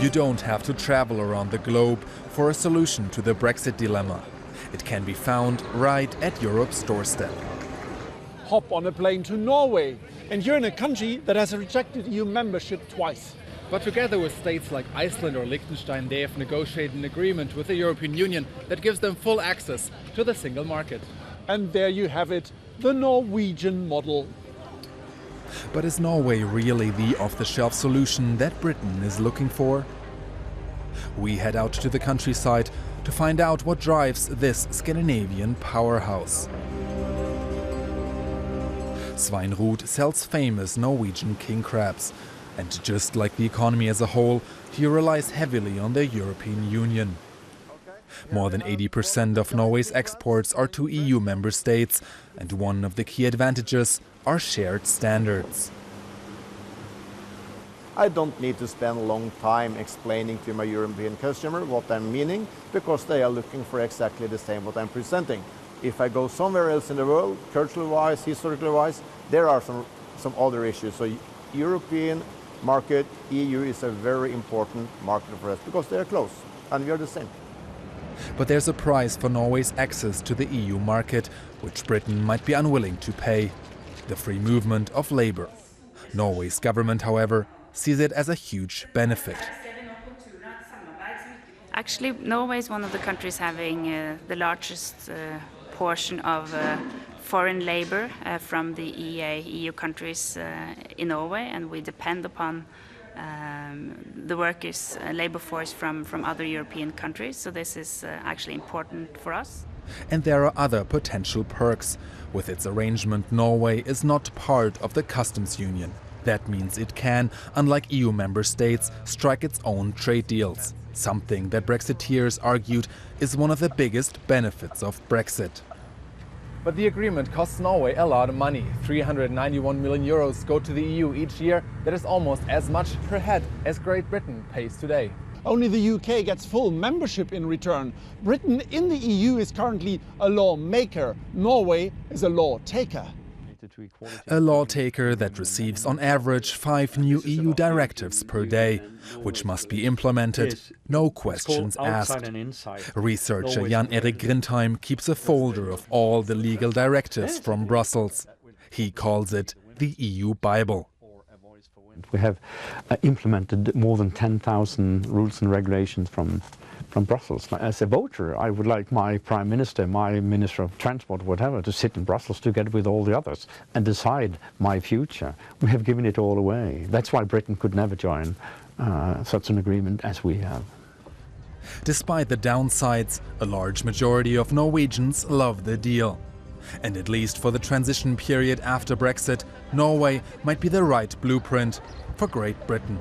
You don't have to travel around the globe for a solution to the Brexit dilemma. It can be found right at Europe's doorstep. Hop on a plane to Norway, and you're in a country that has rejected EU membership twice. But together with states like Iceland or Liechtenstein, they have negotiated an agreement with the European Union that gives them full access to the single market. And there you have it, the Norwegian model. But is Norway really the off-the-shelf solution that Britain is looking for? We head out to the countryside to find out what drives this Scandinavian powerhouse. Sveinrud sells famous Norwegian king crabs. And just like the economy as a whole, he relies heavily on the European Union. More than 80% of Norway's exports are to EU member states, and one of the key advantages are shared standards. I don't need to spend a long time explaining to my European customer what I'm meaning, because they are looking for exactly the same what I'm presenting. If I go somewhere else in the world, culturally-wise, historically-wise, there are some other issues. So European market, EU is a very important market for us because they are close and we are the same. But there's a price for Norway's access to the EU market, which Britain might be unwilling to pay: the free movement of labor. Norway's government, however, sees it as a huge benefit. Actually, Norway is one of the countries having the largest portion of foreign labor from the EU countries in Norway, and we depend upon the workers' labor force from other European countries, so this is actually important for us. And there are other potential perks. With its arrangement, Norway is not part of the customs union. That means it can, unlike EU member states, strike its own trade deals. Something that Brexiteers argued is one of the biggest benefits of Brexit. But the agreement costs Norway a lot of money. 391 million euros go to the EU each year. That is almost as much per head as Great Britain pays today. Only the UK gets full membership in return. Britain in the EU is currently a lawmaker. Norway is a law taker. A law taker that receives on average 5 new EU directives per day, which must be implemented, no questions asked. Researcher Jan-Erik Grindheim keeps a folder of all the legal directives from Brussels. He calls it the EU Bible. We have implemented more than 10,000 rules and regulations from Brussels. As a voter, I would like my Prime Minister, my Minister of Transport, whatever, to sit in Brussels together with all the others and decide my future. We have given it all away. That's why Britain could never join such an agreement as we have. Despite the downsides, a large majority of Norwegians love the deal. And at least for the transition period after Brexit, Norway might be the right blueprint for Great Britain.